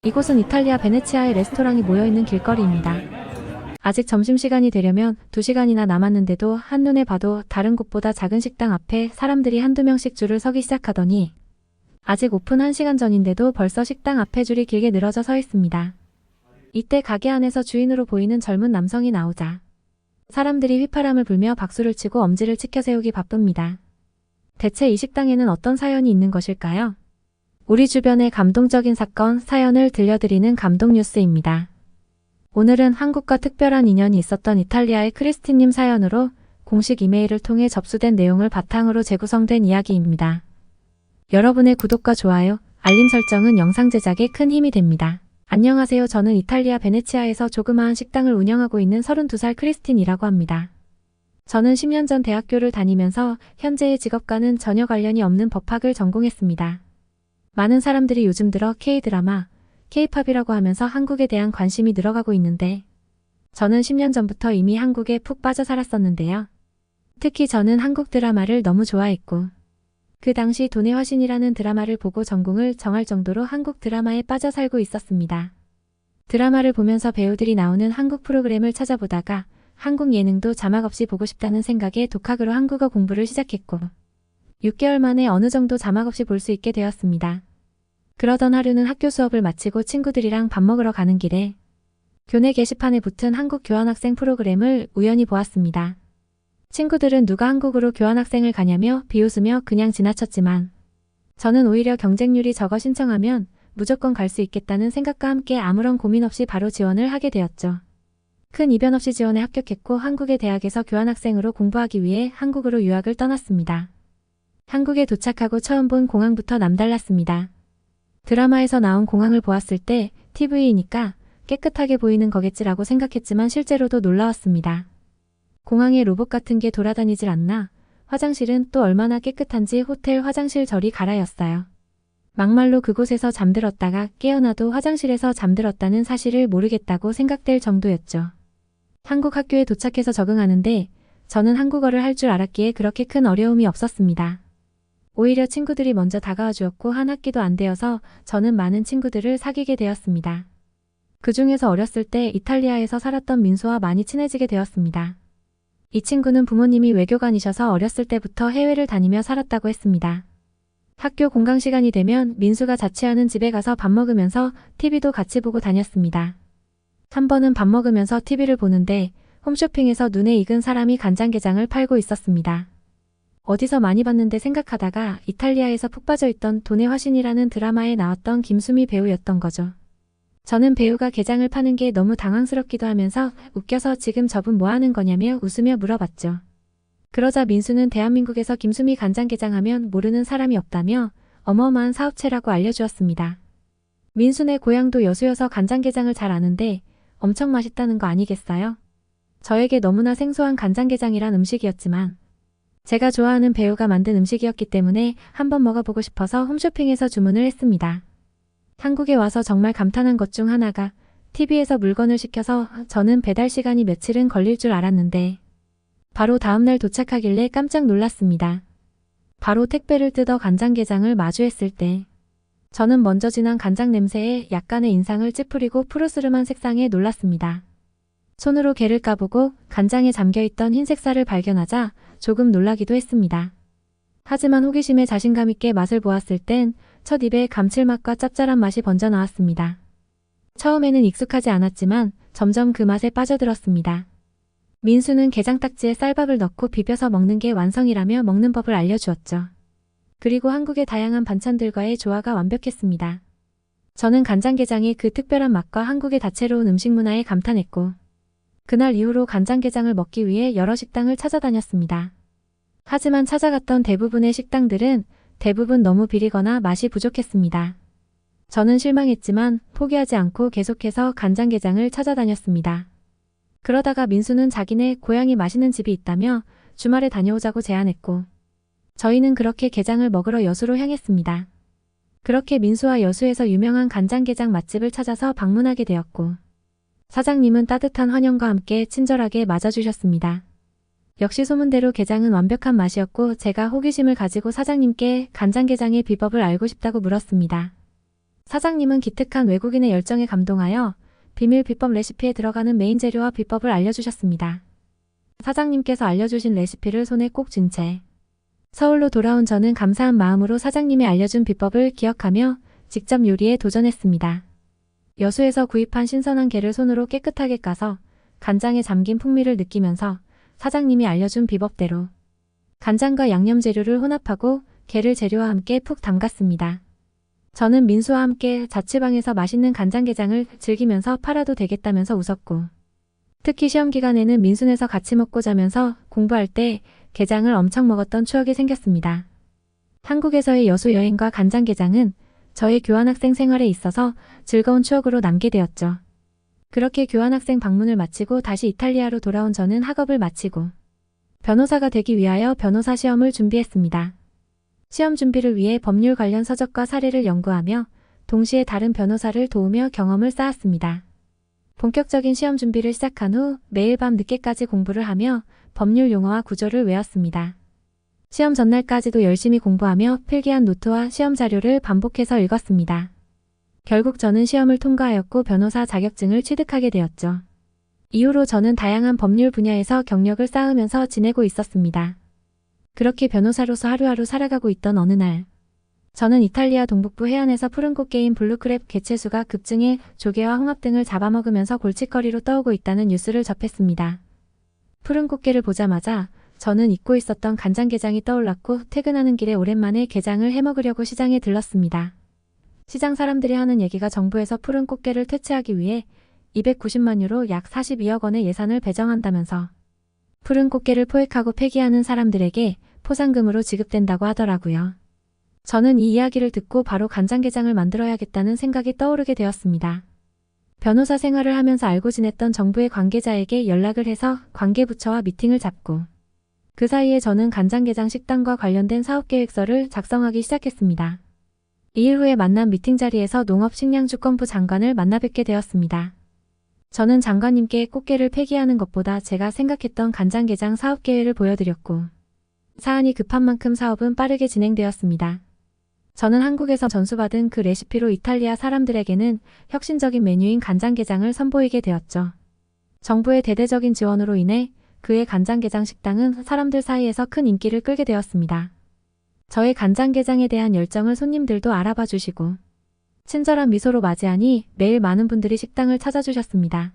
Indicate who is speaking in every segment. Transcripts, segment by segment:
Speaker 1: 이곳은 이탈리아 베네치아의 레스토랑이 모여있는 길거리입니다. 아직 점심시간이 되려면 2시간이나 남았는데도 한눈에 봐도 다른 곳보다 작은 식당 앞에 사람들이 한두 명씩 줄을 서기 시작하더니 아직 오픈 1시간 전인데도 벌써 식당 앞에 줄이 길게 늘어져 서 있습니다. 이때 가게 안에서 주인으로 보이는 젊은 남성이 나오자 사람들이 휘파람을 불며 박수를 치고 엄지를 치켜 세우기 바쁩니다. 대체 이 식당에는 어떤 사연이 있는 것일까요? 우리 주변의 감동적인 사건, 사연을 들려드리는 감동 뉴스입니다. 오늘은 한국과 특별한 인연이 있었던 이탈리아의 크리스티님 사연으로 공식 이메일을 통해 접수된 내용을 바탕으로 재구성된 이야기입니다. 여러분의 구독과 좋아요, 알림 설정은 영상 제작에 큰 힘이 됩니다. 안녕하세요. 저는 이탈리아 베네치아에서 조그마한 식당을 운영하고 있는 32살 크리스틴이라고 합니다. 저는 10년 전 대학교를 다니면서 현재의 직업과는 전혀 관련이 없는 법학을 전공했습니다. 많은 사람들이 요즘 들어 K-드라마, K-팝이라고 하면서 한국에 대한 관심이 늘어가고 있는데 저는 10년 전부터 이미 한국에 푹 빠져 살았었는데요. 특히 저는 한국 드라마를 너무 좋아했고 그 당시 돈의 화신이라는 드라마를 보고 전공을 정할 정도로 한국 드라마에 빠져 살고 있었습니다. 드라마를 보면서 배우들이 나오는 한국 프로그램을 찾아보다가 한국 예능도 자막 없이 보고 싶다는 생각에 독학으로 한국어 공부를 시작했고 6개월 만에 어느 정도 자막 없이 볼 수 있게 되었습니다. 그러던 하루는 학교 수업을 마치고 친구들이랑 밥 먹으러 가는 길에 교내 게시판에 붙은 한국 교환학생 프로그램을 우연히 보았습니다. 친구들은 누가 한국으로 교환학생을 가냐며 비웃으며 그냥 지나쳤지만 저는 오히려 경쟁률이 적어 신청하면 무조건 갈 수 있겠다는 생각과 함께 아무런 고민 없이 바로 지원을 하게 되었죠. 큰 이변 없이 지원에 합격했고 한국의 대학에서 교환학생으로 공부하기 위해 한국으로 유학을 떠났습니다. 한국에 도착하고 처음 본 공항부터 남달랐습니다. 드라마에서 나온 공항을 보았을 때 TV이니까 깨끗하게 보이는 거겠지라고 생각했지만 실제로도 놀라웠습니다. 공항에 로봇 같은 게 돌아다니질 않나, 화장실은 또 얼마나 깨끗한지 호텔 화장실 저리 가라였어요. 막말로 그곳에서 잠들었다가 깨어나도 화장실에서 잠들었다는 사실을 모르겠다고 생각될 정도였죠. 한국 학교에 도착해서 적응하는데 저는 한국어를 할 줄 알았기에 그렇게 큰 어려움이 없었습니다. 오히려 친구들이 먼저 다가와 주었고 한 학기도 안 되어서 저는 많은 친구들을 사귀게 되었습니다. 그 중에서 어렸을 때 이탈리아에서 살았던 민수와 많이 친해지게 되었습니다. 이 친구는 부모님이 외교관이셔서 어렸을 때부터 해외를 다니며 살았다고 했습니다. 학교 공강 시간이 되면 민수가 자취하는 집에 가서 밥 먹으면서 TV도 같이 보고 다녔습니다. 한 번은 밥 먹으면서 TV를 보는데 홈쇼핑에서 눈에 익은 사람이 간장게장을 팔고 있었습니다. 어디서 많이 봤는데 생각하다가 이탈리아에서 푹 빠져있던 돈의 화신이라는 드라마에 나왔던 김수미 배우였던 거죠. 저는 배우가 게장을 파는 게 너무 당황스럽기도 하면서 웃겨서 지금 저분 뭐 하는 거냐며 웃으며 물어봤죠. 그러자 민수는 대한민국에서 김수미 간장게장 하면 모르는 사람이 없다며 어마어마한 사업체라고 알려주었습니다. 민수네 고향도 여수여서 간장게장을 잘 아는데 엄청 맛있다는 거 아니겠어요? 저에게 너무나 생소한 간장게장이란 음식이었지만 제가 좋아하는 배우가 만든 음식이었기 때문에 한번 먹어보고 싶어서 홈쇼핑에서 주문을 했습니다. 한국에 와서 정말 감탄한 것 중 하나가 TV에서 물건을 시켜서 저는 배달 시간이 며칠은 걸릴 줄 알았는데 바로 다음날 도착하길래 깜짝 놀랐습니다. 바로 택배를 뜯어 간장게장을 마주했을 때 저는 먼저 진한 간장 냄새에 약간의 인상을 찌푸리고 푸르스름한 색상에 놀랐습니다. 손으로 게를 까보고 간장에 잠겨있던 흰색 살을 발견하자 조금 놀라기도 했습니다. 하지만 호기심에 자신감 있게 맛을 보았을 땐 첫 입에 감칠맛과 짭짤한 맛이 번져 나왔습니다. 처음에는 익숙하지 않았지만 점점 그 맛에 빠져들었습니다. 민수는 게장딱지에 쌀밥을 넣고 비벼서 먹는 게 완성이라며 먹는 법을 알려주었죠. 그리고 한국의 다양한 반찬들과의 조화가 완벽했습니다. 저는 간장게장의 그 특별한 맛과 한국의 다채로운 음식 문화에 감탄했고 그날 이후로 간장게장을 먹기 위해 여러 식당을 찾아다녔습니다. 하지만 찾아갔던 대부분의 식당들은 대부분 너무 비리거나 맛이 부족했습니다. 저는 실망했지만 포기하지 않고 계속해서 간장게장을 찾아다녔습니다. 그러다가 민수는 자기네 고향이 맛있는 집이 있다며 주말에 다녀오자고 제안했고 저희는 그렇게 게장을 먹으러 여수로 향했습니다. 그렇게 민수와 여수에서 유명한 간장게장 맛집을 찾아서 방문하게 되었고 사장님은 따뜻한 환영과 함께 친절하게 맞아주셨습니다. 역시 소문대로 게장은 완벽한 맛이었고 제가 호기심을 가지고 사장님께 간장게장의 비법을 알고 싶다고 물었습니다. 사장님은 기특한 외국인의 열정에 감동하여 비밀 비법 레시피에 들어가는 메인 재료와 비법을 알려주셨습니다. 사장님께서 알려주신 레시피를 손에 꼭 쥔 채 서울로 돌아온 저는 감사한 마음으로 사장님이 알려준 비법을 기억하며 직접 요리에 도전했습니다. 여수에서 구입한 신선한 게를 손으로 깨끗하게 까서 간장에 잠긴 풍미를 느끼면서 사장님이 알려준 비법대로 간장과 양념 재료를 혼합하고 게를 재료와 함께 푹 담갔습니다. 저는 민수와 함께 자취방에서 맛있는 간장게장을 즐기면서 팔아도 되겠다면서 웃었고, 특히 시험 기간에는 민수네서 같이 먹고 자면서 공부할 때 게장을 엄청 먹었던 추억이 생겼습니다. 한국에서의 여수 여행과 간장게장은 저의 교환학생 생활에 있어서 즐거운 추억으로 남게 되었죠. 그렇게 교환학생 방문을 마치고 다시 이탈리아로 돌아온 저는 학업을 마치고 변호사가 되기 위하여 변호사 시험을 준비했습니다. 시험 준비를 위해 법률 관련 서적과 사례를 연구하며 동시에 다른 변호사를 도우며 경험을 쌓았습니다. 본격적인 시험 준비를 시작한 후 매일 밤 늦게까지 공부를 하며 법률 용어와 구조를 외웠습니다. 시험 전날까지도 열심히 공부하며 필기한 노트와 시험 자료를 반복해서 읽었습니다. 결국 저는 시험을 통과하였고 변호사 자격증을 취득하게 되었죠. 이후로 저는 다양한 법률 분야에서 경력을 쌓으면서 지내고 있었습니다. 그렇게 변호사로서 하루하루 살아가고 있던 어느 날, 저는 이탈리아 동북부 해안에서 푸른 꽃게인 블루크랩 개체수가 급증해 조개와 홍합 등을 잡아먹으면서 골칫거리로 떠오고 있다는 뉴스를 접했습니다. 푸른 꽃게를 보자마자 저는 잊고 있었던 간장게장이 떠올랐고 퇴근하는 길에 오랜만에 게장을 해먹으려고 시장에 들렀습니다. 시장 사람들이 하는 얘기가 정부에서 푸른 꽃게를 퇴치하기 위해 290만 유로 약 42억 원의 예산을 배정한다면서 푸른 꽃게를 포획하고 폐기하는 사람들에게 포상금으로 지급된다고 하더라고요. 저는 이 이야기를 듣고 바로 간장게장을 만들어야겠다는 생각이 떠오르게 되었습니다. 변호사 생활을 하면서 알고 지냈던 정부의 관계자에게 연락을 해서 관계부처와 미팅을 잡고 그 사이에 저는 간장게장 식당과 관련된 사업계획서를 작성하기 시작했습니다. 2일 후에 만난 미팅 자리에서 농업식량주권부 장관을 만나 뵙게 되었습니다. 저는 장관님께 꽃게를 폐기하는 것보다 제가 생각했던 간장게장 사업계획을 보여드렸고 사안이 급한 만큼 사업은 빠르게 진행되었습니다. 저는 한국에서 전수받은 그 레시피로 이탈리아 사람들에게는 혁신적인 메뉴인 간장게장을 선보이게 되었죠. 정부의 대대적인 지원으로 인해 그의 간장게장 식당은 사람들 사이에서 큰 인기를 끌게 되었습니다. 저의 간장게장에 대한 열정을 손님들도 알아봐 주시고 친절한 미소로 맞이하니 매일 많은 분들이 식당을 찾아주셨습니다.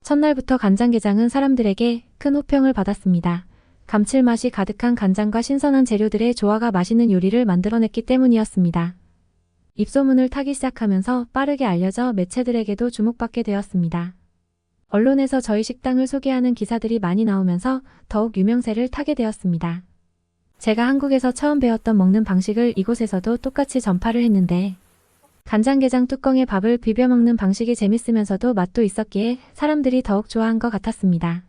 Speaker 1: 첫날부터 간장게장은 사람들에게 큰 호평을 받았습니다. 감칠맛이 가득한 간장과 신선한 재료들의 조화가 맛있는 요리를 만들어냈기 때문이었습니다. 입소문을 타기 시작하면서 빠르게 알려져 매체들에게도 주목받게 되었습니다. 언론에서 저희 식당을 소개하는 기사들이 많이 나오면서 더욱 유명세를 타게 되었습니다. 제가 한국에서 처음 배웠던 먹는 방식을 이곳에서도 똑같이 전파를 했는데 간장게장 뚜껑에 밥을 비벼 먹는 방식이 재밌으면서도 맛도 있었기에 사람들이 더욱 좋아한 것 같았습니다.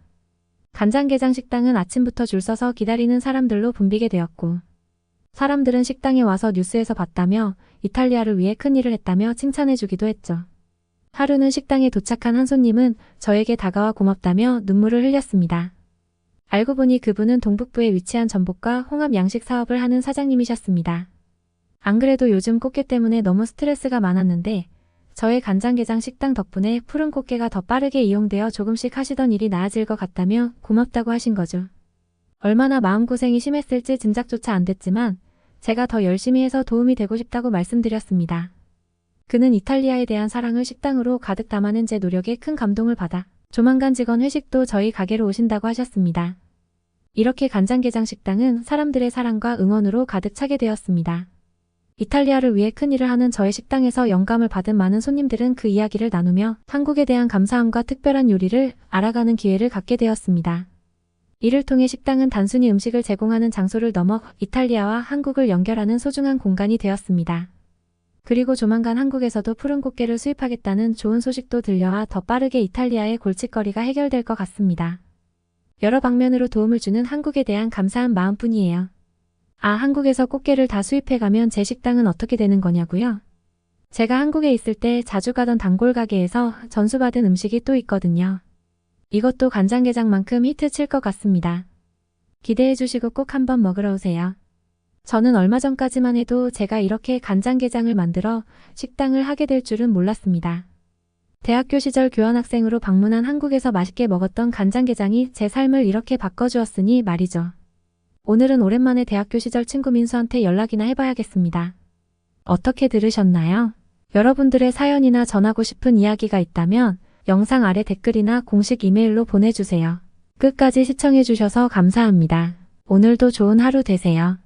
Speaker 1: 간장게장 식당은 아침부터 줄 서서 기다리는 사람들로 붐비게 되었고 사람들은 식당에 와서 뉴스에서 봤다며 이탈리아를 위해 큰일을 했다며 칭찬해주기도 했죠. 하루는 식당에 도착한 한 손님은 저에게 다가와 고맙다며 눈물을 흘렸습니다. 알고 보니 그분은 동북부에 위치한 전복과 홍합 양식 사업을 하는 사장님이셨습니다. 안 그래도 요즘 꽃게 때문에 너무 스트레스가 많았는데 저의 간장게장 식당 덕분에 푸른 꽃게가 더 빠르게 이용되어 조금씩 하시던 일이 나아질 것 같다며 고맙다고 하신 거죠. 얼마나 마음고생이 심했을지 짐작조차 안 됐지만 제가 더 열심히 해서 도움이 되고 싶다고 말씀드렸습니다. 그는 이탈리아에 대한 사랑을 식당으로 가득 담아낸 제 노력에 큰 감동을 받아 조만간 직원 회식도 저희 가게로 오신다고 하셨습니다. 이렇게 간장게장 식당은 사람들의 사랑과 응원으로 가득 차게 되었습니다. 이탈리아를 위해 큰일을 하는 저의 식당에서 영감을 받은 많은 손님들은 그 이야기를 나누며 한국에 대한 감사함과 특별한 요리를 알아가는 기회를 갖게 되었습니다. 이를 통해 식당은 단순히 음식을 제공하는 장소를 넘어 이탈리아와 한국을 연결하는 소중한 공간이 되었습니다. 그리고 조만간 한국에서도 푸른 꽃게를 수입하겠다는 좋은 소식도 들려와 더 빠르게 이탈리아의 골칫거리가 해결될 것 같습니다. 여러 방면으로 도움을 주는 한국에 대한 감사한 마음뿐이에요. 아, 한국에서 꽃게를 다 수입해가면 제 식당은 어떻게 되는 거냐고요? 제가 한국에 있을 때 자주 가던 단골 가게에서 전수받은 음식이 또 있거든요. 이것도 간장게장만큼 히트 칠 것 같습니다. 기대해 주시고 꼭 한번 먹으러 오세요. 저는 얼마 전까지만 해도 제가 이렇게 간장게장을 만들어 식당을 하게 될 줄은 몰랐습니다. 대학교 시절 교환학생으로 방문한 한국에서 맛있게 먹었던 간장게장이 제 삶을 이렇게 바꿔주었으니 말이죠. 오늘은 오랜만에 대학교 시절 친구 민수한테 연락이나 해봐야겠습니다. 어떻게 들으셨나요? 여러분들의 사연이나 전하고 싶은 이야기가 있다면 영상 아래 댓글이나 공식 이메일로 보내주세요. 끝까지 시청해주셔서 감사합니다. 오늘도 좋은 하루 되세요.